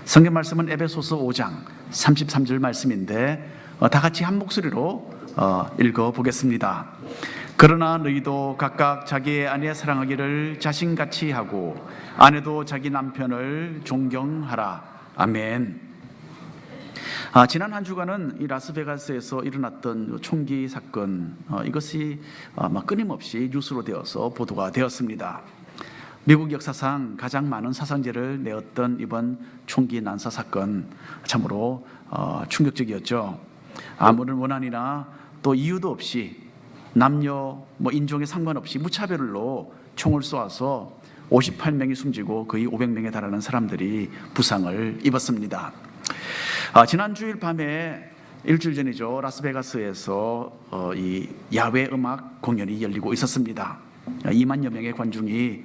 성경 말씀은 에베소서 5장 33절 말씀인데 다 같이 한 목소리로 읽어보겠습니다. 그러나 너희도 각각 자기의 아내 사랑하기를 자신같이 하고 아내도 자기 남편을 존경하라. 아멘. 지난 한 주간은 이 라스베가스에서 일어났던 총기 사건, 이것이 끊임없이 뉴스로 되어서 보도가 되었습니다. 미국 역사상 가장 많은 사상자를 내었던 이번 총기 난사 사건, 참으로 충격적이었죠. 아무런 원한이나 또 이유도 없이 남녀 인종에 상관없이 무차별로 총을 쏘아서 58명이 숨지고 거의 500명에 달하는 사람들이 부상을 입었습니다. 지난 주일 밤에 일주일 전이죠. 라스베가스에서 이 야외 음악 공연이 열리고 있었습니다. 2만여 명의 관중이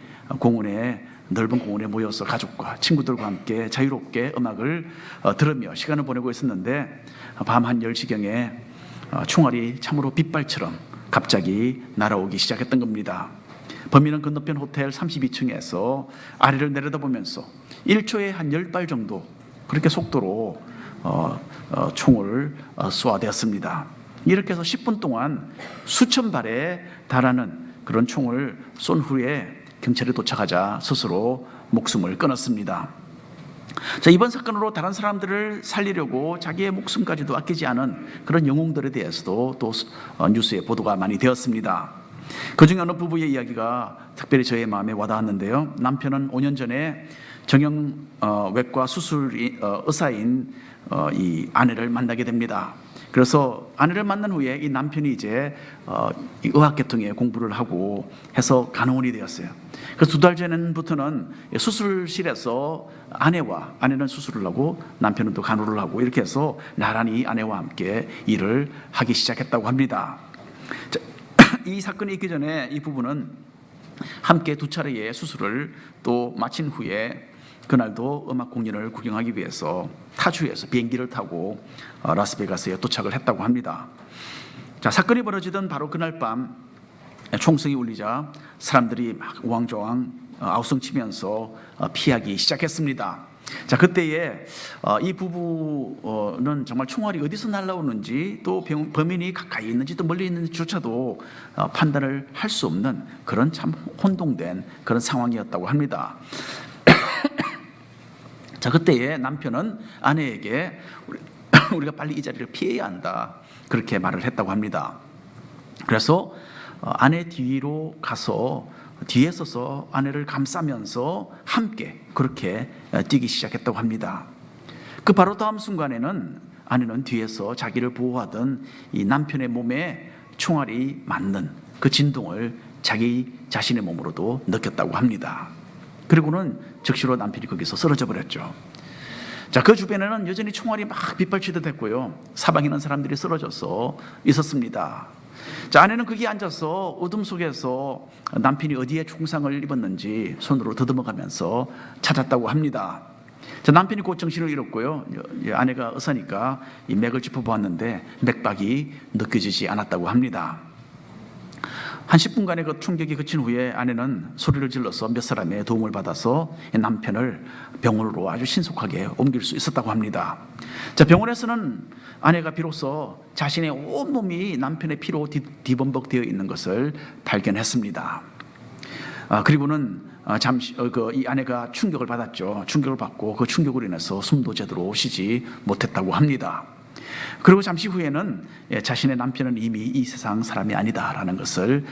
넓은 공원에 모여서 가족과 친구들과 함께 자유롭게 음악을 들으며 시간을 보내고 있었는데 밤 한 10시경에 총알이 참으로 빗발처럼 갑자기 날아오기 시작했던 겁니다. 범인은 건너편 호텔 32층에서 아래를 내려다보면서 1초에 한 10발 정도 그렇게 속도로 총을 쏘아대었습니다. 이렇게 해서 10분 동안 수천 발에 달하는 그런 총을 쏜 후에 경찰에 도착하자 스스로 목숨을 끊었습니다. 이번 사건으로 다른 사람들을 살리려고 자기의 목숨까지도 아끼지 않은 그런 영웅들에 대해서도 또 뉴스에 보도가 많이 되었습니다. 그중에 어느 부부의 이야기가 특별히 저의 마음에 와닿았는데요. 남편은 5년 전에 정형외과 수술 의사인 이 아내를 만나게 됩니다. 그래서 아내를 만난 후에 이 남편이 이제 의학계통에 공부를 하고 해서 간호원이 되었어요. 그래서 2달 전부터는 수술실에서 아내는 수술을 하고 남편은 또 간호를 하고 이렇게 해서 나란히 아내와 함께 일을 하기 시작했다고 합니다. 이 사건이 있기 전에 이 부부는 함께 2차례의 수술을 또 마친 후에 그날도 음악 공연을 구경하기 위해서 타주에서 비행기를 타고 라스베가스에 도착을 했다고 합니다. 사건이 벌어지던 바로 그날 밤 총성이 울리자 사람들이 막 우왕좌왕 아우성치면서 피하기 시작했습니다. 그때에 이 부부는 정말 총알이 어디서 날아오는지 또 범인이 가까이 있는지 또 멀리 있는지조차도 판단을 할 수 없는 그런 참 혼동된 그런 상황이었다고 합니다. 그때에 남편은 아내에게 우리가 빨리 이 자리를 피해야 한다 그렇게 말을 했다고 합니다. 그래서 아내 뒤로 가서 뒤에 서서 아내를 감싸면서 함께 그렇게 뛰기 시작했다고 합니다. 그 바로 다음 순간에는 아내는 뒤에서 자기를 보호하던 이 남편의 몸에 총알이 맞는 그 진동을 자기 자신의 몸으로도 느꼈다고 합니다. 그리고는 즉시로 남편이 거기서 쓰러져 버렸죠. 그 주변에는 여전히 총알이 막 빗발치듯 했고요. 사방에 있는 사람들이 쓰러져서 있었습니다. 아내는 거기 앉아서 어둠 속에서 남편이 어디에 총상을 입었는지 손으로 더듬어가면서 찾았다고 합니다. 남편이 곧 정신을 잃었고요. 아내가 의사니까 이 맥을 짚어보았는데 맥박이 느껴지지 않았다고 합니다. 한 10분간의 그 충격이 그친 후에 아내는 소리를 질러서 몇 사람의 도움을 받아서 남편을 병원으로 아주 신속하게 옮길 수 있었다고 합니다. 병원에서는 아내가 비로소 자신의 온몸이 남편의 피로 뒤범벅되어 있는 것을 발견했습니다. 그리고는 잠시 이 아내가 충격을 받았죠. 충격을 받고 그 충격으로 인해서 숨도 제대로 쉬지 못했다고 합니다. 그리고 잠시 후에는 자신의 남편은 이미 이 세상 사람이 아니다라는 것을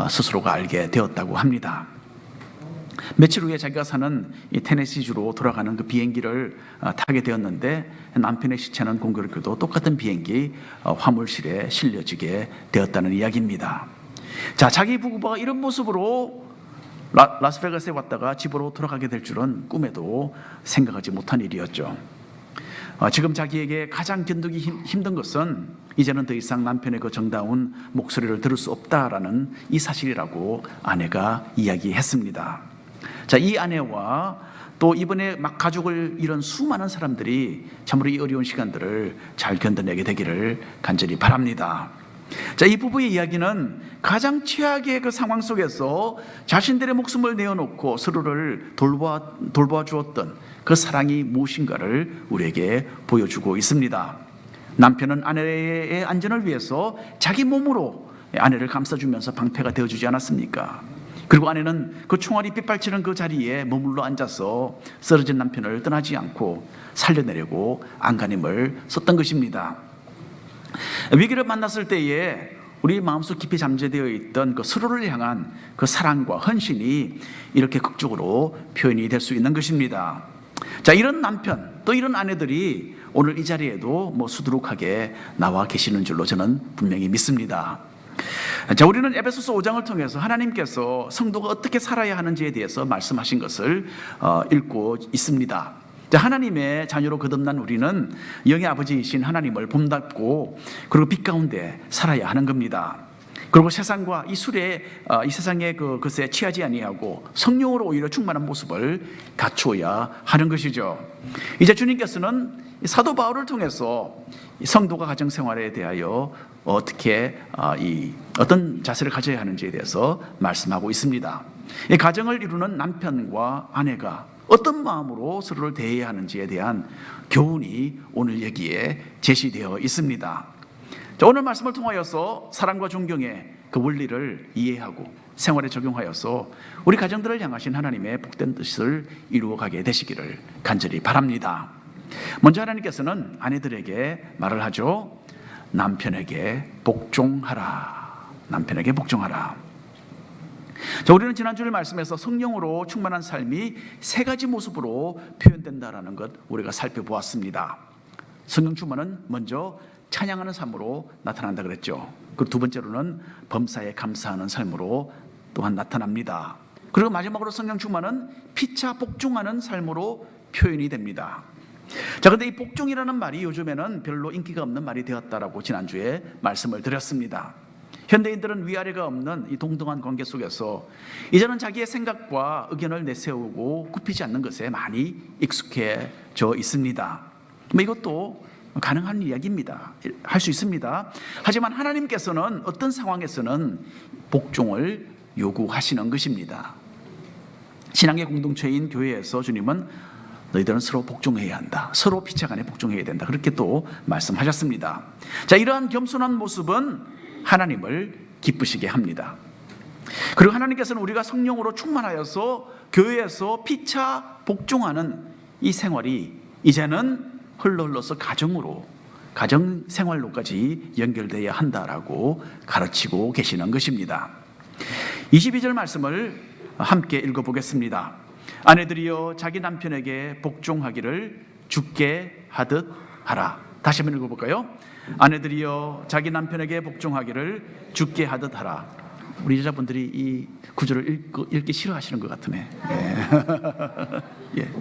스스로가 알게 되었다고 합니다. 며칠 후에 자기가 사는 이 테네시주로 돌아가는 그 비행기를 타게 되었는데 남편의 시체는 공교롭게도 똑같은 비행기 화물실에 실려지게 되었다는 이야기입니다. 자기 부부가 이런 모습으로 라스베가스에 왔다가 집으로 돌아가게 될 줄은 꿈에도 생각하지 못한 일이었죠. 지금 자기에게 가장 견디기 힘든 것은 이제는 더 이상 남편의 그 정다운 목소리를 들을 수 없다라는 이 사실이라고 아내가 이야기했습니다. 이 아내와 또 이번에 막 가족을 잃은 수많은 사람들이 참으로 이 어려운 시간들을 잘 견뎌내게 되기를 간절히 바랍니다. 자, 이 부부의 이야기는 가장 최악의 그 상황 속에서 자신들의 목숨을 내어놓고 서로를 돌보아 주었던 그 사랑이 무엇인가를 우리에게 보여주고 있습니다. 남편은 아내의 안전을 위해서 자기 몸으로 아내를 감싸주면서 방패가 되어주지 않았습니까? 그리고 아내는 그 총알이 빗발치는 그 자리에 머물러 앉아서 쓰러진 남편을 떠나지 않고 살려내려고 안간힘을 썼던 것입니다. 위기를 만났을 때에 우리 마음속 깊이 잠재되어 있던 그 서로를 향한 그 사랑과 헌신이 이렇게 극적으로 표현이 될 수 있는 것입니다. 자, 이런 남편 또 이런 아내들이 오늘 이 자리에도 수두룩하게 나와 계시는 줄로 저는 분명히 믿습니다. 자, 우리는 에베소서 5장을 통해서 하나님께서 성도가 어떻게 살아야 하는지에 대해서 말씀하신 것을 읽고 있습니다. 자, 하나님의 자녀로 거듭난 우리는 영의 아버지이신 하나님을 본받고 그리고 빛 가운데 살아야 하는 겁니다. 그리고 세상과 이 세상의 것에 취하지 아니하고 성령으로 오히려 충만한 모습을 갖추어야 하는 것이죠. 이제 주님께서는 사도 바울을 통해서 성도가 가정 생활에 대하여 어떻게 어떤 자세를 가져야 하는지에 대해서 말씀하고 있습니다. 이 가정을 이루는 남편과 아내가 어떤 마음으로 서로를 대해야 하는지에 대한 교훈이 오늘 여기에 제시되어 있습니다. 자, 오늘 말씀을 통하여서 사랑과 존경의 그 원리를 이해하고 생활에 적용하여서 우리 가정들을 향하신 하나님의 복된 뜻을 이루어가게 되시기를 간절히 바랍니다. 먼저 하나님께서는 아내들에게 말을 하죠. 남편에게 복종하라. 남편에게 복종하라. 자, 우리는 지난주를 말씀에서 성령으로 충만한 삶이 세 가지 모습으로 표현된다라는 것 우리가 살펴보았습니다. 성령 충만은 먼저 찬양하는 삶으로 나타난다 그랬죠. 그리고 두 번째로는 범사에 감사하는 삶으로 또한 나타납니다. 그리고 마지막으로 성령 충만은 피차 복종하는 삶으로 표현이 됩니다. 자, 근데 이 복종이라는 말이 요즘에는 별로 인기가 없는 말이 되었다라고 지난주에 말씀을 드렸습니다. 현대인들은 위아래가 없는 이 동등한 관계 속에서 이제는 자기의 생각과 의견을 내세우고 굽히지 않는 것에 많이 익숙해져 있습니다. 이것도 가능한 이야기입니다. 할 수 있습니다. 하지만 하나님께서는 어떤 상황에서는 복종을 요구하시는 것입니다. 신앙의 공동체인 교회에서 주님은 너희들은 서로 복종해야 한다. 서로 피차간에 복종해야 된다. 그렇게 또 말씀하셨습니다. 자, 이러한 겸손한 모습은 하나님을 기쁘시게 합니다. 그리고 하나님께서는 우리가 성령으로 충만하여서 교회에서 피차 복종하는 이 생활이 이제는 흘러서 가정 생활로까지 연결되어야 한다라고 가르치고 계시는 것입니다. 22절 말씀을 함께 읽어보겠습니다. 아내들이여 자기 남편에게 복종하기를 주께 하듯 하라. 다시 한번 읽어볼까요? 아내들이여 자기 남편에게 복종하기를 주께 하듯 하라. 우리 여자분들이 이 구절을 읽기 싫어하시는 것 같으네. 예.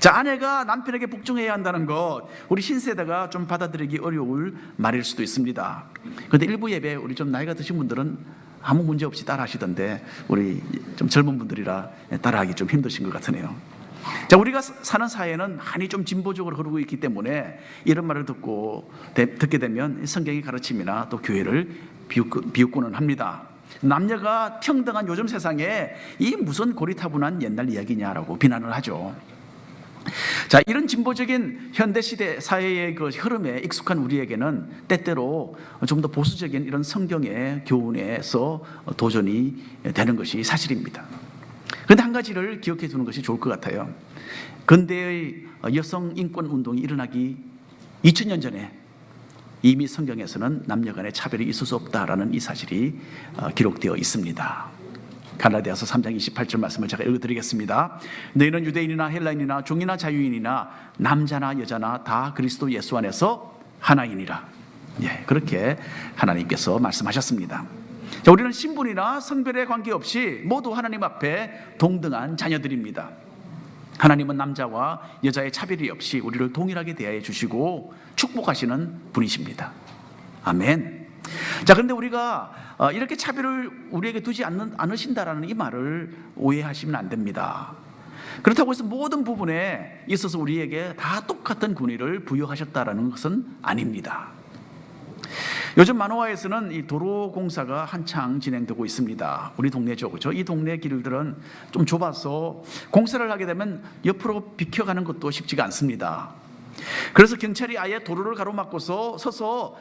자, 아내가 남편에게 복종해야 한다는 것, 우리 신세대가 좀 받아들이기 어려울 말일 수도 있습니다. 그런데 일부 예배 우리 좀 나이가 드신 분들은 아무 문제 없이 따라하시던데 우리 좀 젊은 분들이라 따라하기 좀 힘드신 것 같으네요. 자, 우리가 사는 사회는 많이 좀 진보적으로 흐르고 있기 때문에 이런 말을 듣게 되면 성경의 가르침이나 또 교회를 비웃고는 합니다. 남녀가 평등한 요즘 세상에 이 무슨 고리타분한 옛날 이야기냐라고 비난을 하죠. 자, 이런 진보적인 현대시대 사회의 그 흐름에 익숙한 우리에게는 때때로 좀 더 보수적인 이런 성경의 교훈에서 도전이 되는 것이 사실입니다. 그런데 한 가지를 기억해 두는 것이 좋을 것 같아요. 근대의 여성 인권 운동이 일어나기 2000년 전에 이미 성경에서는 남녀 간의 차별이 있을 수 없다라는 이 사실이 기록되어 있습니다. 갈라디아서 3장 28절 말씀을 제가 읽어드리겠습니다. 너희는 유대인이나 헬라인이나 종이나 자유인이나 남자나 여자나 다 그리스도 예수 안에서 하나이니라. 예, 그렇게 하나님께서 말씀하셨습니다. 자, 우리는 신분이나 성별에 관계없이 모두 하나님 앞에 동등한 자녀들입니다. 하나님은 남자와 여자의 차별이 없이 우리를 동일하게 대하여 주시고 축복하시는 분이십니다. 아멘. 자, 그런데 우리가 이렇게 차별을 우리에게 두지 않으신다라는 이 말을 오해하시면 안 됩니다. 그렇다고 해서 모든 부분에 있어서 우리에게 다 똑같은 권위를 부여하셨다라는 것은 아닙니다. 요즘 만화에서는 이 도로 공사가 한창 진행되고 있습니다. 우리 동네죠, 그렇죠? 이 동네 길들은 좀 좁아서 공사를 하게 되면 옆으로 비켜가는 것도 쉽지가 않습니다. 그래서 경찰이 아예 도로를 가로막고서 서서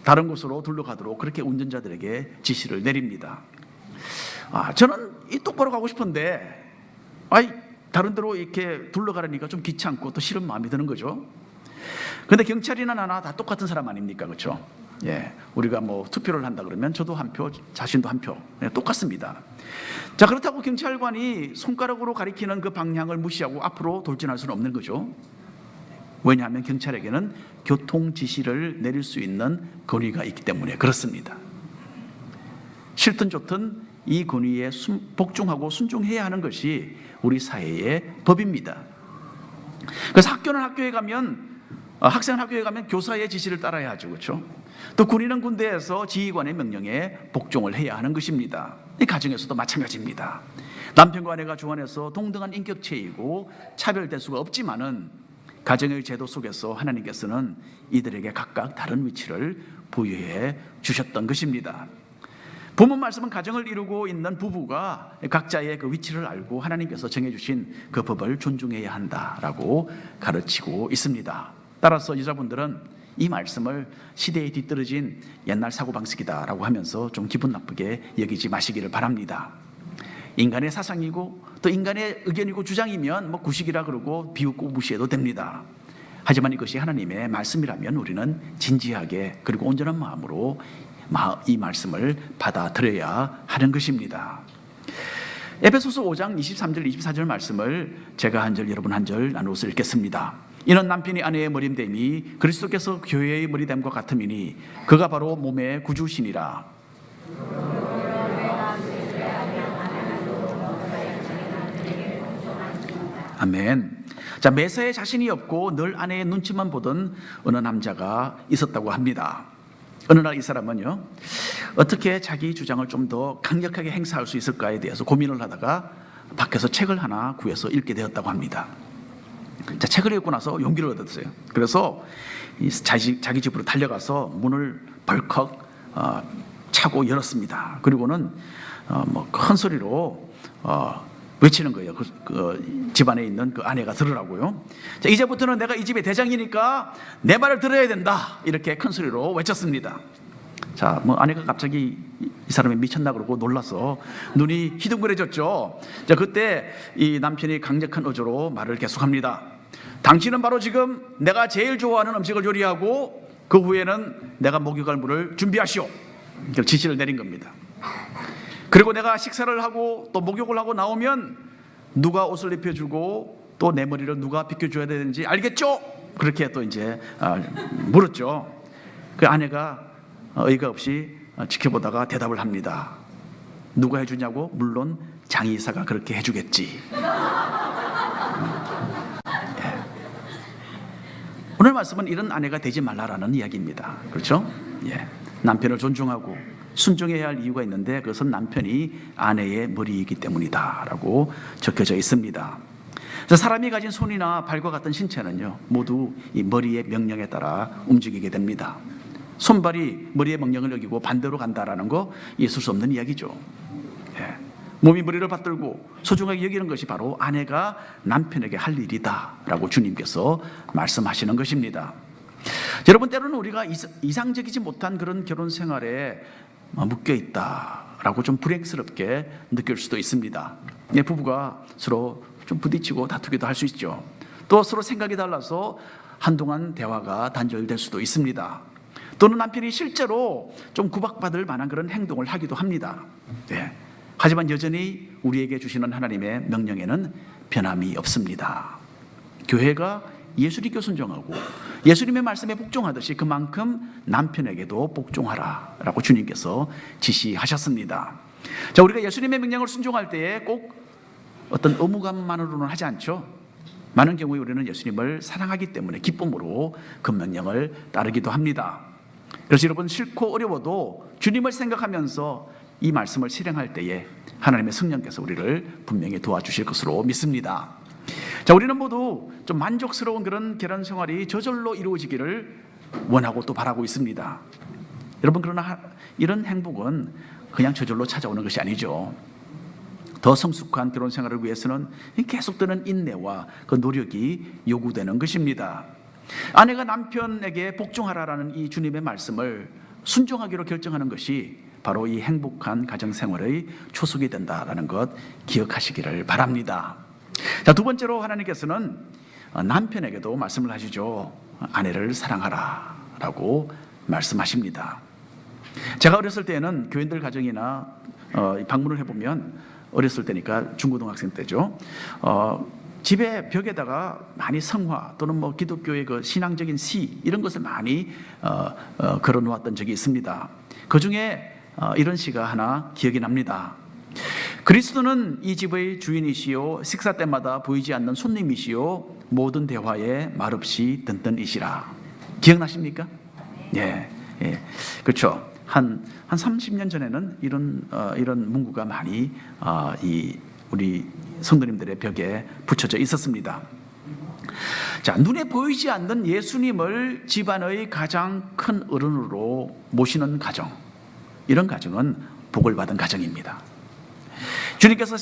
다른 곳으로 둘러가도록 그렇게 운전자들에게 지시를 내립니다. 저는 이 똑바로 가고 싶은데 다른 데로 이렇게 둘러가려니까 좀 귀찮고 또 싫은 마음이 드는 거죠. 그런데 경찰이나 나나 다 똑같은 사람 아닙니까, 그렇죠? 우리가 뭐 투표를 한다 그러면 저도 한 표, 자신도 한 표, 똑같습니다. 자, 그렇다고 경찰관이 손가락으로 가리키는 그 방향을 무시하고 앞으로 돌진할 수는 없는 거죠. 왜냐하면 경찰에게는 교통 지시를 내릴 수 있는 권위가 있기 때문에 그렇습니다. 싫든 좋든 이 권위에 복종하고 순종해야 하는 것이 우리 사회의 법입니다. 그래서 학생은 학교에 가면 교사의 지시를 따라야 하죠, 그렇죠? 또 군인은 군대에서 지휘관의 명령에 복종을 해야 하는 것입니다. 이 가정에서도 마찬가지입니다. 남편과 아내가 주안에서 동등한 인격체이고 차별될 수가 없지만은 가정의 제도 속에서 하나님께서는 이들에게 각각 다른 위치를 부여해 주셨던 것입니다. 본문 말씀은 가정을 이루고 있는 부부가 각자의 그 위치를 알고 하나님께서 정해주신 그 법을 존중해야 한다라고 가르치고 있습니다. 따라서 여자분들은 이 말씀을 시대에 뒤떨어진 옛날 사고방식이다라고 하면서 좀 기분 나쁘게 여기지 마시기를 바랍니다. 인간의 사상이고 또 인간의 의견이고 주장이면 뭐 구식이라 그러고 비웃고 무시해도 됩니다. 하지만 이것이 하나님의 말씀이라면 우리는 진지하게 그리고 온전한 마음으로 이 말씀을 받아들여야 하는 것입니다. 에베소서 5장 23절 24절 말씀을 제가 한 절 여러분 한 절 나누어서 읽겠습니다. 이는 남편이 아내의 머리됨이 그리스도께서 교회의 머리됨과 같음이니 그가 바로 몸의 구주시니라. 아멘. 자, 매사에 자신이 없고 늘 아내의 눈치만 보던 어느 남자가 있었다고 합니다. 어느 날 이 사람은요, 어떻게 자기 주장을 좀 더 강력하게 행사할 수 있을까에 대해서 고민을 하다가 밖에서 책을 하나 구해서 읽게 되었다고 합니다. 자, 책을 읽고 나서 용기를 얻었어요. 그래서 자기 집으로 달려가서 문을 벌컥 차고 열었습니다. 그리고는 큰 소리로 외치는 거예요. 그 집안에 있는 그 아내가 들으라고요. 자, 이제부터는 내가 이 집의 대장이니까 내 말을 들어야 된다. 이렇게 큰 소리로 외쳤습니다. 자, 아내가 갑자기 이 사람이 미쳤나 그러고 놀라서 눈이 희둥그레졌죠. 자, 그때 이 남편이 강력한 어조로 말을 계속합니다. 당신은 바로 지금 내가 제일 좋아하는 음식을 요리하고 그 후에는 내가 목욕할 물을 준비하시오. 지시를 내린 겁니다. 그리고 내가 식사를 하고 또 목욕을 하고 나오면 누가 옷을 입혀주고 또 내 머리를 누가 빗겨줘야 되는지 알겠죠? 그렇게 또 이제 물었죠. 그 아내가 의가 없이 지켜보다가 대답을 합니다. 누가 해주냐고? 물론 장의사가 그렇게 해주겠지. 오늘 말씀은 이런 아내가 되지 말라라는 이야기입니다. 그렇죠? 남편을 존중하고 순종해야 할 이유가 있는데 그것은 남편이 아내의 머리이기 때문이다 라고 적혀져 있습니다. 사람이 가진 손이나 발과 같은 신체는요, 모두 이 머리의 명령에 따라 움직이게 됩니다. 손발이 머리의 명령을 여기고 반대로 간다라는 거 있을 수 없는 이야기죠. 몸이 머리를 받들고 소중하게 여기는 것이 바로 아내가 남편에게 할 일이다 라고 주님께서 말씀하시는 것입니다. 여러분, 때로는 우리가 이상적이지 못한 그런 결혼 생활에 묶여 있다라고 좀 불행스럽게 느낄 수도 있습니다. 부부가 서로 좀 부딪히고 다투기도 할 수 있죠. 또 서로 생각이 달라서 한동안 대화가 단절될 수도 있습니다. 또는 남편이 실제로 좀 구박받을 만한 그런 행동을 하기도 합니다. 하지만 여전히 우리에게 주시는 하나님의 명령에는 변함이 없습니다. 교회가 예수님께 순종하고 예수님의 말씀에 복종하듯이 그만큼 남편에게도 복종하라라고 주님께서 지시하셨습니다. 자, 우리가 예수님의 명령을 순종할 때에 꼭 어떤 의무감만으로는 하지 않죠. 많은 경우에 우리는 예수님을 사랑하기 때문에 기쁨으로 그 명령을 따르기도 합니다. 그래서 여러분, 싫고 어려워도 주님을 생각하면서 이 말씀을 실행할 때에 하나님의 성령께서 우리를 분명히 도와주실 것으로 믿습니다. 자, 우리는 모두 좀 만족스러운 그런 결혼 생활이 저절로 이루어지기를 원하고 또 바라고 있습니다. 여러분, 그러나 이런 행복은 그냥 저절로 찾아오는 것이 아니죠. 더 성숙한 결혼 생활을 위해서는 계속되는 인내와 그 노력이 요구되는 것입니다. 아내가 남편에게 복종하라라는 이 주님의 말씀을 순종하기로 결정하는 것이 바로 이 행복한 가정생활의 초석이 된다라는 것 기억하시기를 바랍니다. 자, 두 번째로 하나님께서는 남편에게도 말씀을 하시죠. 아내를 사랑하라 라고 말씀하십니다. 제가 어렸을 때는 교인들 가정이나 방문을 해보면, 어렸을 때니까 중고등학생 때죠, 집에 벽에다가 많이 성화 또는 뭐 기독교의 그 신앙적인 시 이런 것을 많이 걸어 놓았던 적이 있습니다. 그 중에 이런 시가 하나 기억이 납니다. 그리스도는 이 집의 주인이시요 식사 때마다 보이지 않는 손님이시요 모든 대화에 말없이 든든이시라. 기억나십니까? 예, 그렇죠. 한 30년 전에는 이런 문구가 많이 우리 성도님들의 벽에 붙여져 있었습니다. 자, 눈에 보이지 않는 예수님을 집안의 가장 큰 어른으로 모시는 가정, 이런 가정은 복을 받은 가정입니다. 주님께서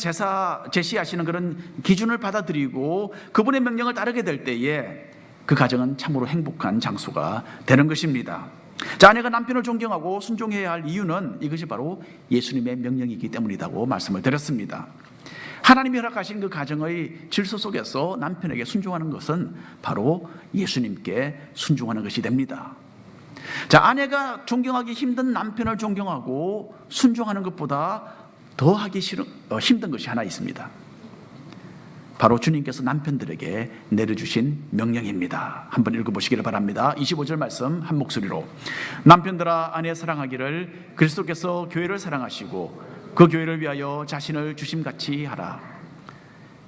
제시하시는 그런 기준을 받아들이고 그분의 명령을 따르게 될 때에 그 가정은 참으로 행복한 장소가 되는 것입니다. 자, 아내가 남편을 존경하고 순종해야 할 이유는 이것이 바로 예수님의 명령이기 때문이라고 말씀을 드렸습니다. 하나님이 허락하신 그 가정의 질서 속에서 남편에게 순종하는 것은 바로 예수님께 순종하는 것이 됩니다. 자, 아내가 존경하기 힘든 남편을 존경하고 순종하는 것보다 더 하기 힘든 것이 하나 있습니다. 바로 주님께서 남편들에게 내려주신 명령입니다. 한번 읽어보시기를 바랍니다. 25절 말씀 한 목소리로. 남편들아, 아내 사랑하기를 그리스도께서 교회를 사랑하시고 그 교회를 위하여 자신을 주심같이 하라.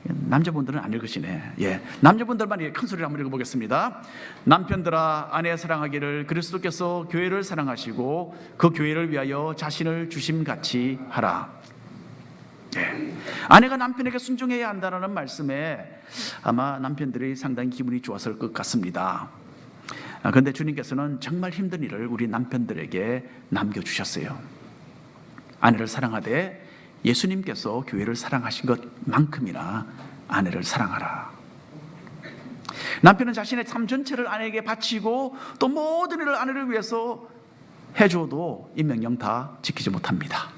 남자분들은 안 읽으시네. 남자분들만 큰 소리로 한번 읽어보겠습니다. 남편들아, 아내 사랑하기를 그리스도께서 교회를 사랑하시고 그 교회를 위하여 자신을 주심같이 하라. 아내가 남편에게 순종해야 한다는 말씀에 아마 남편들이 상당히 기분이 좋았을 것 같습니다. 그런데 주님께서는 정말 힘든 일을 우리 남편들에게 남겨주셨어요. 아내를 사랑하되 예수님께서 교회를 사랑하신 것만큼이나 아내를 사랑하라. 남편은 자신의 삶 전체를 아내에게 바치고 또 모든 일을 아내를 위해서 해줘도 이 명령 다 지키지 못합니다.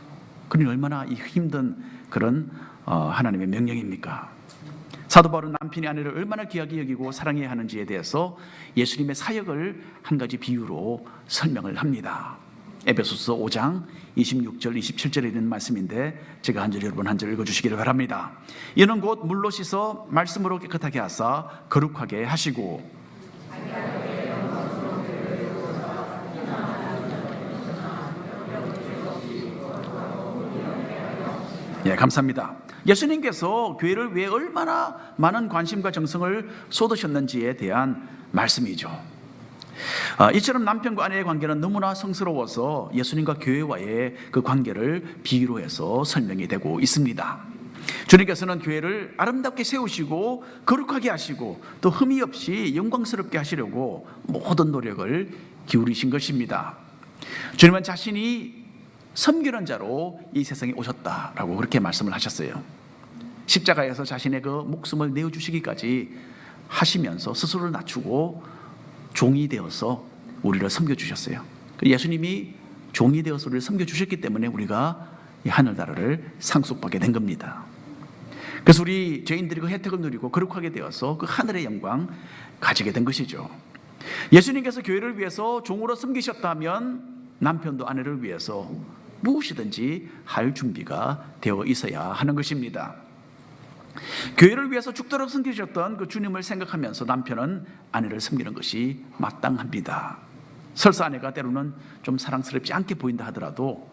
그러니 얼마나 이 힘든 그런 하나님의 명령입니까? 사도 바울은 남편이 아내를 얼마나 귀하게 여기고 사랑해야 하는지에 대해서 예수님의 사역을 한 가지 비유로 설명을 합니다. 에베소서 5장 26절 27절에 있는 말씀인데 제가 한 절 여러분 한 절 읽어주시기를 바랍니다. 이는 곧 물로 씻어 말씀으로 깨끗하게 하사 거룩하게 하시고 감사합니다. 예수님께서 교회를 위해 얼마나 많은 관심과 정성을 쏟으셨는지에 대한 말씀이죠. 이처럼 남편과 아내의 관계는 너무나 성스러워서 예수님과 교회와의 그 관계를 비유로 해서 설명이 되고 있습니다. 주님께서는 교회를 아름답게 세우시고 거룩하게 하시고 또 흠이 없이 영광스럽게 하시려고 모든 노력을 기울이신 것입니다. 주님은 자신이 섬기는 자로 이 세상에 오셨다라고 그렇게 말씀을 하셨어요. 십자가에서 자신의 그 목숨을 내어주시기까지 하시면서 스스로를 낮추고 종이 되어서 우리를 섬겨주셨어요. 예수님이 종이 되어서 우리를 섬겨주셨기 때문에 우리가 이 하늘나라를 상속받게 된 겁니다. 그래서 우리 죄인들이 그 혜택을 누리고 거룩하게 되어서 그 하늘의 영광 가지게 된 것이죠. 예수님께서 교회를 위해서 종으로 섬기셨다면 남편도 아내를 위해서 무엇이든지 할 준비가 되어 있어야 하는 것입니다. 교회를 위해서 죽도록 섬기셨던 그 주님을 생각하면서 남편은 아내를 섬기는 것이 마땅합니다. 설사 아내가 때로는 좀 사랑스럽지 않게 보인다 하더라도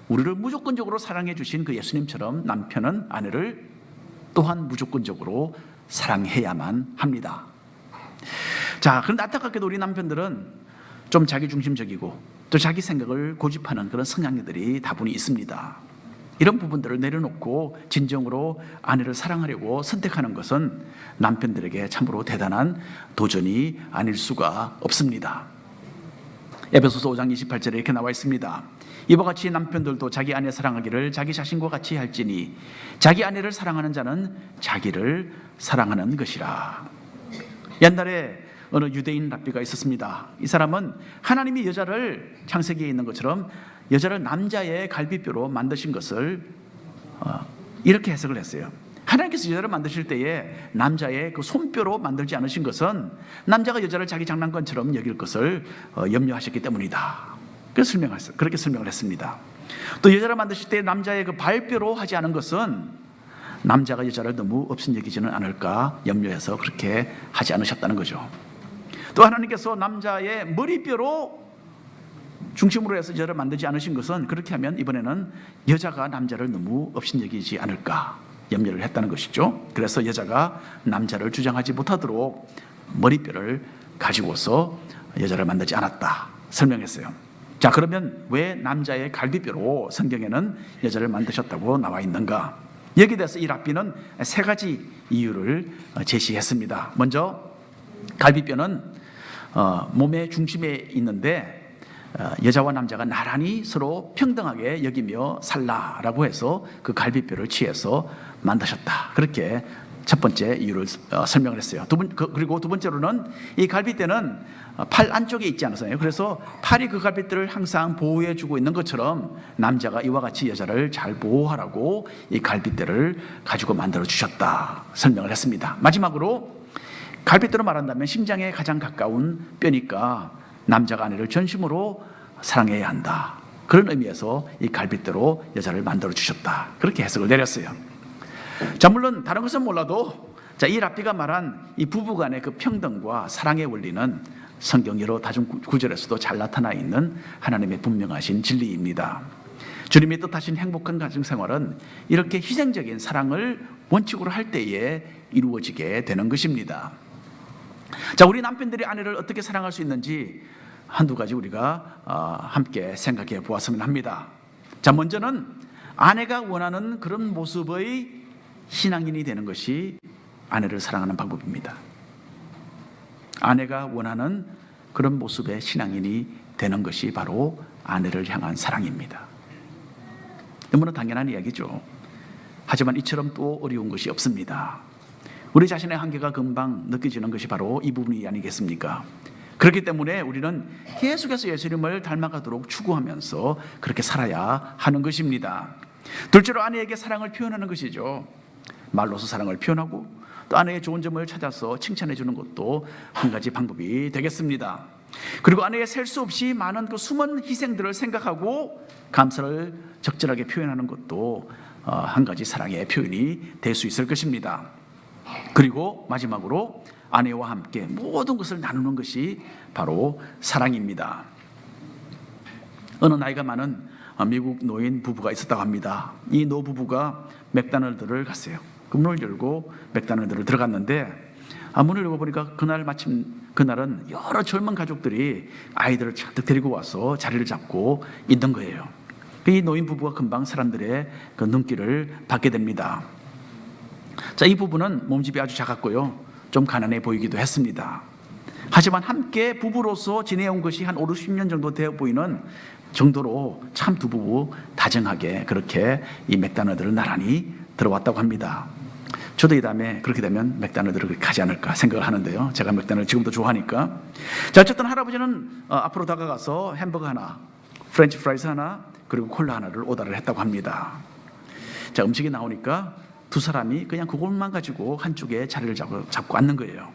우리를 무조건적으로 사랑해 주신 그 예수님처럼 남편은 아내를 또한 무조건적으로 사랑해야만 합니다. 자, 그런데 안타깝게도 우리 남편들은 좀 자기중심적이고 또 자기 생각을 고집하는 그런 성향들이 다분히 있습니다. 이런 부분들을 내려놓고 진정으로 아내를 사랑하려고 선택하는 것은 남편들에게 참으로 대단한 도전이 아닐 수가 없습니다. 에베소서 5장 28절에 이렇게 나와 있습니다. 이와 같이 남편들도 자기 아내 사랑하기를 자기 자신과 같이 할지니 자기 아내를 사랑하는 자는 자기를 사랑하는 것이라. 옛날에 어느 유대인 랍비가 있었습니다. 이 사람은 하나님이 여자를 창세기에 있는 것처럼 여자를 남자의 갈비뼈로 만드신 것을 이렇게 해석을 했어요. 하나님께서 여자를 만드실 때에 남자의 그 손뼈로 만들지 않으신 것은 남자가 여자를 자기 장난감처럼 여길 것을 염려하셨기 때문이다. 그렇게 설명을 했습니다. 또 여자를 만드실 때 남자의 그 발뼈로 하지 않은 것은 남자가 여자를 너무 업신여기지는 않을까 염려해서 그렇게 하지 않으셨다는 거죠. 또 하나님께서 남자의 머리뼈로 중심으로 해서 여자를 만들지 않으신 것은 그렇게 하면 이번에는 여자가 남자를 너무 업신여기지 않을까 염려를 했다는 것이죠. 그래서 여자가 남자를 주장하지 못하도록 머리뼈를 가지고서 여자를 만들지 않았다 설명했어요. 자, 그러면 왜 남자의 갈비뼈로 성경에는 여자를 만드셨다고 나와 있는가? 여기에 대해서 이 랍비는 세 가지 이유를 제시했습니다. 먼저 갈비뼈는 몸의 중심에 있는데 여자와 남자가 나란히 서로 평등하게 여기며 살라라고 해서 그 갈비뼈를 취해서 만드셨다. 그렇게 첫 번째 이유를 설명을 했어요. 그리고 두 번째로는 이 갈비뼈는 팔 안쪽에 있지 않았어요. 그래서 팔이 그 갈비뼈를 항상 보호해주고 있는 것처럼 남자가 이와 같이 여자를 잘 보호하라고 이 갈비뼈를 가지고 만들어 주셨다 설명을 했습니다. 마지막으로 갈비뼈로 말한다면 심장에 가장 가까운 뼈니까 남자가 아내를 전심으로 사랑해야 한다. 그런 의미에서 이 갈비뼈로 여자를 만들어 주셨다. 그렇게 해석을 내렸어요. 자, 물론 다른 것은 몰라도 이 랍비가 말한 이 부부간의 그 평등과 사랑의 원리는 성경 여러 다중 구절에서도 잘 나타나 있는 하나님의 분명하신 진리입니다. 주님이 뜻하신 행복한 가정 생활은 이렇게 희생적인 사랑을 원칙으로 할 때에 이루어지게 되는 것입니다. 자, 우리 남편들이 아내를 어떻게 사랑할 수 있는지 한두 가지 우리가 함께 생각해 보았으면 합니다. 자, 먼저는 아내가 원하는 그런 모습의 신앙인이 되는 것이 아내를 사랑하는 방법입니다. 아내가 원하는 그런 모습의 신앙인이 되는 것이 바로 아내를 향한 사랑입니다. 너무나 당연한 이야기죠. 하지만 이처럼 또 어려운 것이 없습니다. 우리 자신의 한계가 금방 느껴지는 것이 바로 이 부분이 아니겠습니까? 그렇기 때문에 우리는 계속해서 예수님을 닮아가도록 추구하면서 그렇게 살아야 하는 것입니다. 둘째로 아내에게 사랑을 표현하는 것이죠. 말로서 사랑을 표현하고 또 아내의 좋은 점을 찾아서 칭찬해 주는 것도 한 가지 방법이 되겠습니다. 그리고 아내의 셀 수 없이 많은 그 숨은 희생들을 생각하고 감사를 적절하게 표현하는 것도 한 가지 사랑의 표현이 될 수 있을 것입니다. 그리고 마지막으로 아내와 함께 모든 것을 나누는 것이 바로 사랑입니다. 어느 나이가 많은 미국 노인 부부가 있었다고 합니다. 이 노부부가 맥도날드를 갔어요. 그 문을 열고 맥도날드를 들어갔는데 문을 열고 보니까 그날은 여러 젊은 가족들이 아이들을 잔뜩 데리고 와서 자리를 잡고 있는 거예요. 이 노인 부부가 금방 사람들의 그 눈길을 받게 됩니다. 자, 이 부부는 몸집이 아주 작았고요, 좀 가난해 보이기도 했습니다. 하지만 함께 부부로서 지내온 것이 한 50년 정도 되어 보이는 정도로 참 두 부부 다정하게 그렇게 이 맥도날드를 나란히 들어왔다고 합니다. 저도 이 다음에 그렇게 되면 맥도날드를 가지 않을까 생각을 하는데요. 제가 맥도날드 지금도 좋아하니까. 자, 어쨌든 할아버지는 앞으로 다가가서 햄버거 하나, 프렌치 프라이스 하나, 그리고 콜라 하나를 오더를 했다고 합니다. 자, 음식이 나오니까 두 사람이 그냥 그것만 가지고 한쪽에 자리를 잡고 앉는 거예요.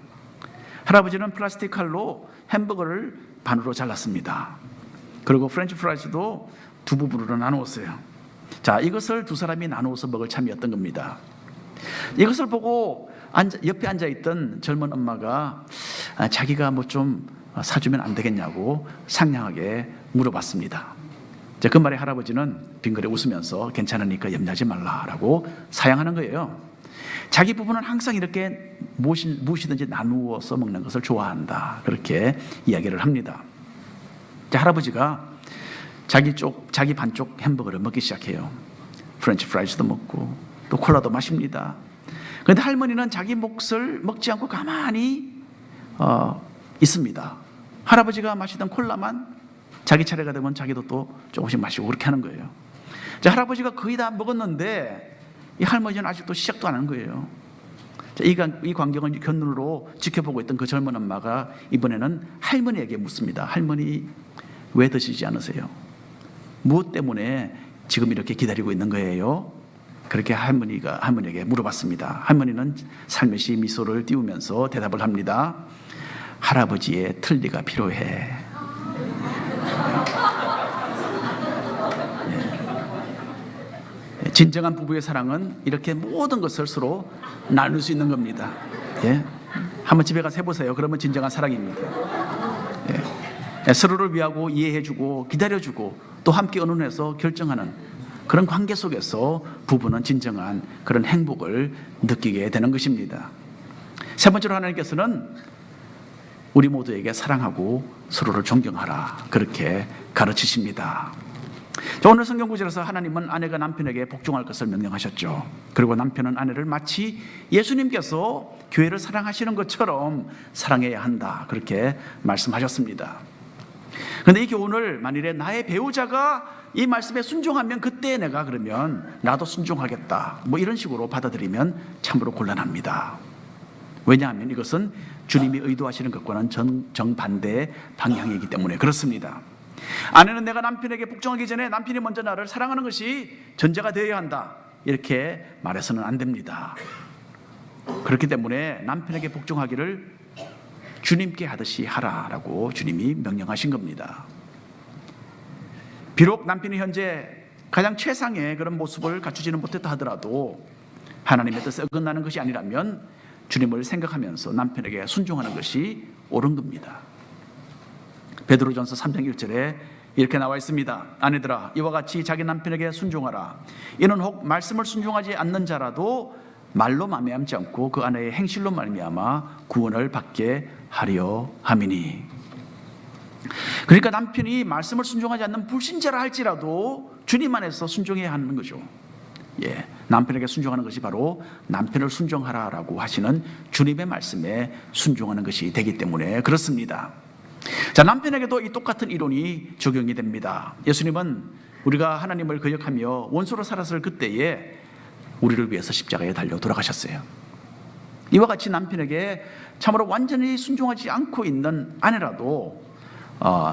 할아버지는 플라스틱 칼로 햄버거를 반으로 잘랐습니다. 그리고 프렌치 프라이스도 두 부분으로 나누었어요. 자, 이것을 두 사람이 나누어서 먹을 참이었던 겁니다. 이것을 보고 옆에 앉아있던 젊은 엄마가 자기가 뭐 좀 사주면 안 되겠냐고 상냥하게 물어봤습니다. 그 말에 할아버지는 빙그레 웃으면서 괜찮으니까 염려하지 말라라고 사양하는 거예요. 자기 부부는 항상 이렇게 무엇이든지 나누어서 먹는 것을 좋아한다, 그렇게 이야기를 합니다. 할아버지가 자기 반쪽 햄버거를 먹기 시작해요. 프렌치 프라이즈도 먹고 또 콜라도 마십니다. 그런데 할머니는 자기 몫을 먹지 않고 가만히 있습니다. 할아버지가 마시던 콜라만 자기 차례가 되면 자기도 또 조금씩 마시고 그렇게 하는 거예요. 자, 할아버지가 거의 다 먹었는데 이 할머니는 아직도 시작도 안 하는 거예요. 자, 이 광경을 견눈으로 지켜보고 있던 그 젊은 엄마가 이번에는 할머니에게 묻습니다. 할머니, 왜 드시지 않으세요? 무엇 때문에 지금 이렇게 기다리고 있는 거예요? 그렇게 할머니에게 물어봤습니다. 할머니는 살며시 미소를 띄우면서 대답을 합니다. 할아버지의 틀니가 필요해. 진정한 부부의 사랑은 이렇게 모든 것을 서로 나눌 수 있는 겁니다. 예? 한번 집에 가서 해보세요. 그러면 진정한 사랑입니다. 예? 서로를 위하고 이해해주고 기다려주고 또 함께 의논해서 결정하는 그런 관계 속에서 부부는 진정한 그런 행복을 느끼게 되는 것입니다. 세 번째로 하나님께서는 우리 모두에게 사랑하고 서로를 존경하라, 그렇게 가르치십니다. 오늘 성경 구절에서 하나님은 아내가 남편에게 복종할 것을 명령하셨죠. 그리고 남편은 아내를 마치 예수님께서 교회를 사랑하시는 것처럼 사랑해야 한다, 그렇게 말씀하셨습니다. 그런데 이 교훈을 만일에 나의 배우자가 이 말씀에 순종하면 그때 내가 그러면 나도 순종하겠다, 뭐 이런 식으로 받아들이면 참으로 곤란합니다. 왜냐하면 이것은 주님이 의도하시는 것과는 정반대의 방향이기 때문에 그렇습니다. 아내는 내가 남편에게 복종하기 전에 남편이 먼저 나를 사랑하는 것이 전제가 되어야 한다, 이렇게 말해서는 안 됩니다. 그렇기 때문에 남편에게 복종하기를 주님께 하듯이 하라라고 주님이 명령하신 겁니다. 비록 남편이 현재 가장 최상의 그런 모습을 갖추지는 못했다 하더라도 하나님의 뜻에 어긋나는 것이 아니라면 주님을 생각하면서 남편에게 순종하는 것이 옳은 겁니다. 베드로전서 3장 1절에 이렇게 나와 있습니다. 아내들아, 이와 같이 자기 남편에게 순종하라. 이는 혹 말씀을 순종하지 않는 자라도 말로 말미암지 않고 그 아내의 행실로 말미암아 구원을 받게 하려 함이니. 그러니까 남편이 말씀을 순종하지 않는 불신자라 할지라도 주님 안에서 순종해야 하는 거죠. 예, 남편에게 순종하는 것이 바로 남편을 순종하라라고 하시는 주님의 말씀에 순종하는 것이 되기 때문에 그렇습니다. 자, 남편에게도 이 똑같은 이론이 적용이 됩니다. 예수님은 우리가 하나님을 거역하며 원수로 살았을 그때에 우리를 위해서 십자가에 달려 돌아가셨어요. 이와 같이 남편에게 참으로 완전히 순종하지 않고 있는 아내라도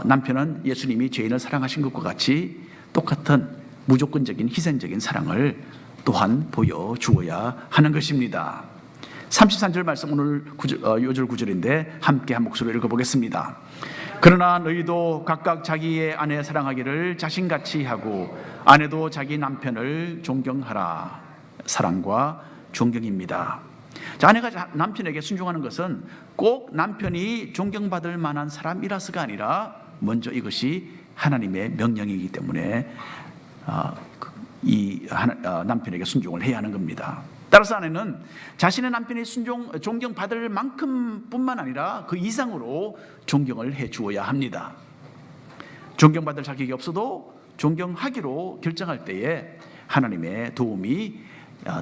남편은 예수님이 죄인을 사랑하신 것과 같이 똑같은 무조건적인 희생적인 사랑을 또한 보여주어야 하는 것입니다. 33절 말씀, 오늘 요절 9절인데 함께 한 목소리로 읽어보겠습니다. 그러나 너희도 각각 자기의 아내 사랑하기를 자신같이 하고 아내도 자기 남편을 존경하라. 사랑과 존경입니다. 자, 아내가 남편에게 순종하는 것은 꼭 남편이 존경받을 만한 사람이라서가 아니라 먼저 이것이 하나님의 명령이기 때문에 남편에게 순종을 해야 하는 겁니다. 따라서 아내는 자신의 남편이 존경받을 만큼 뿐만 아니라 그 이상으로 존경을 해 주어야 합니다. 존경받을 자격이 없어도 존경하기로 결정할 때에 하나님의 도움이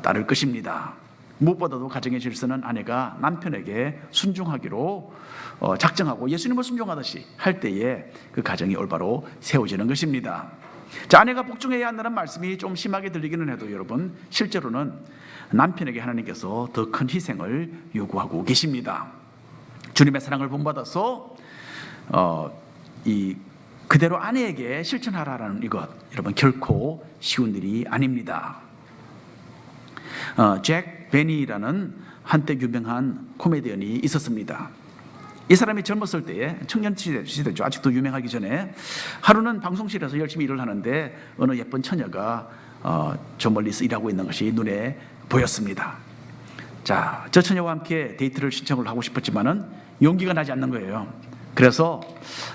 따를 것입니다. 무엇보다도 가정의 질서는 아내가 남편에게 순종하기로 작정하고 예수님을 순종하듯이 할 때에 그 가정이 올바로 세워지는 것입니다. 자, 아내가 복종해야 한다는 말씀이 좀 심하게 들리기는 해도 여러분, 실제로는 남편에게 하나님께서 더 큰 희생을 요구하고 계십니다. 주님의 사랑을 본받아서 그대로 아내에게 실천하라는 이것, 여러분 결코 쉬운 일이 아닙니다. 잭 베니라는 한때 유명한 코미디언이 있었습니다. 이 사람이 젊었을 때에 청년 시대죠. 아직도 유명하기 전에 하루는 방송실에서 열심히 일을 하는데 어느 예쁜 처녀가 저 멀리서 일하고 있는 것이 눈에 보였습니다. 자, 저 처녀와 함께 데이트를 신청을 하고 싶었지만은 용기가 나지 않는 거예요. 그래서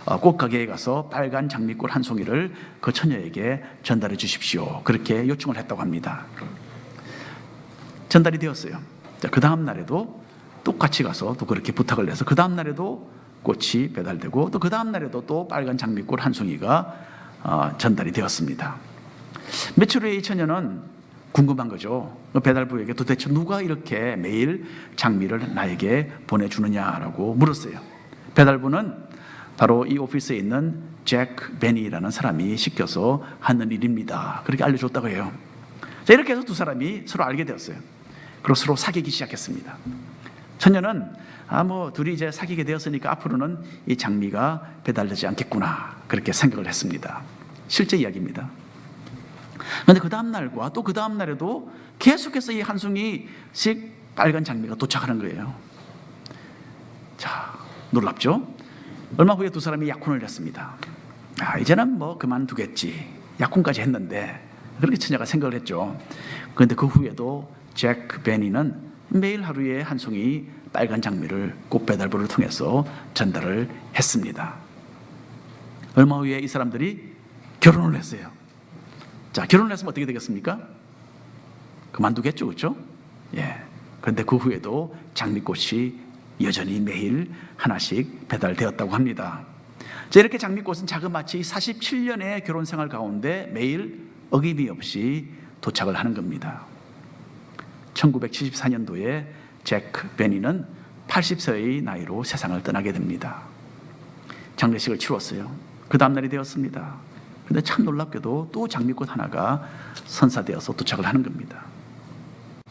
꽃가게에 가서 빨간 장미꽃 한 송이를 그 처녀에게 전달해 주십시오, 그렇게 요청을 했다고 합니다. 전달이 되었어요. 자, 그 다음 날에도 똑같이 가서 또 그렇게 부탁을 해서 그 다음 날에도 꽃이 배달되고 또 그 다음 날에도 또 빨간 장미꽃 한 송이가 전달이 되었습니다. 며칠 후에 이 처녀는 궁금한 거죠. 배달부에게 도대체 누가 이렇게 매일 장미를 나에게 보내주느냐라고 물었어요. 배달부는 바로 이 오피스에 있는 잭 베니라는 사람이 시켜서 하는 일입니다. 그렇게 알려줬다고 해요. 자, 이렇게 해서 두 사람이 서로 알게 되었어요. 그리고 서로 사귀기 시작했습니다. 처녀는 둘이 이제 사귀게 되었으니까 앞으로는 이 장미가 배달되지 않겠구나, 그렇게 생각을 했습니다. 실제 이야기입니다. 그런데 그 다음 날과 또 그 다음 날에도 계속해서 이 한 송이씩 빨간 장미가 도착하는 거예요. 자, 놀랍죠? 얼마 후에 두 사람이 약혼을 했습니다. 이제는 그만두겠지, 약혼까지 했는데, 그렇게 처녀가 생각을 했죠. 그런데 그 후에도 잭 베니는 매일 하루에 한 송이 빨간 장미를 꽃배달부를 통해서 전달을 했습니다. 얼마 후에 이 사람들이 결혼을 했어요. 자, 결혼을 했으면 어떻게 되겠습니까? 그만두겠죠, 그렇죠? 예. 그런데 그 후에도 장미꽃이 여전히 매일 하나씩 배달되었다고 합니다. 자, 이렇게 장미꽃은 자그마치 47년의 결혼 생활 가운데 매일 어김이 없이 도착을 하는 겁니다. 1974년도에 잭 베니는 80세의 나이로 세상을 떠나게 됩니다. 장례식을 치렀어요. 그 다음 날이 되었습니다. 그런데 참 놀랍게도 또 장미꽃 하나가 선사되어서 도착을 하는 겁니다.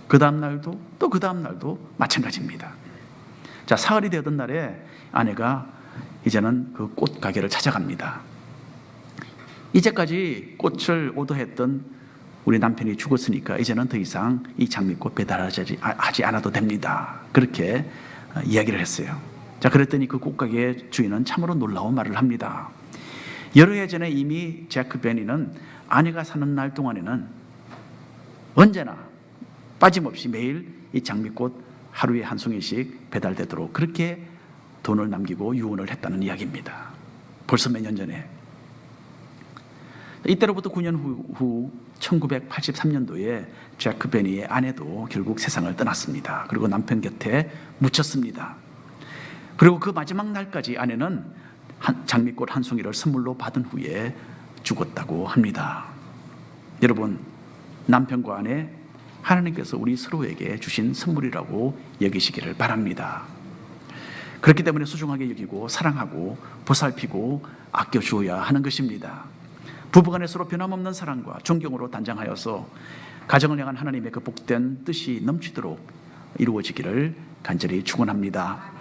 그 다음 날도 또 그 다음 날도 마찬가지입니다. 자, 사흘이 되던 날에 아내가 이제는 그 꽃 가게를 찾아갑니다. 이제까지 꽃을 오더했던 우리 남편이 죽었으니까 이제는 더 이상 이 장미꽃 배달하지 않아도 됩니다. 그렇게 이야기를 했어요. 자, 그랬더니 그 꽃가게 주인은 참으로 놀라운 말을 합니다. 여러 해 전에 이미 잭 베니는 아내가 사는 날 동안에는 언제나 빠짐없이 매일 이 장미꽃 하루에 한 송이씩 배달되도록 그렇게 돈을 남기고 유언을 했다는 이야기입니다. 벌써 몇 년 전에. 이때로부터 9년 후 1983년도에 잭 베니의 아내도 결국 세상을 떠났습니다. 그리고 남편 곁에 묻혔습니다. 그리고 그 마지막 날까지 아내는 장미꽃 한 송이를 선물로 받은 후에 죽었다고 합니다. 여러분, 남편과 아내, 하나님께서 우리 서로에게 주신 선물이라고 여기시기를 바랍니다. 그렇기 때문에 소중하게 여기고 사랑하고 보살피고 아껴주어야 하는 것입니다. 부부간에 서로 변함없는 사랑과 존경으로 단장하여서 가정을 향한 하나님의 그 복된 뜻이 넘치도록 이루어지기를 간절히 축원합니다.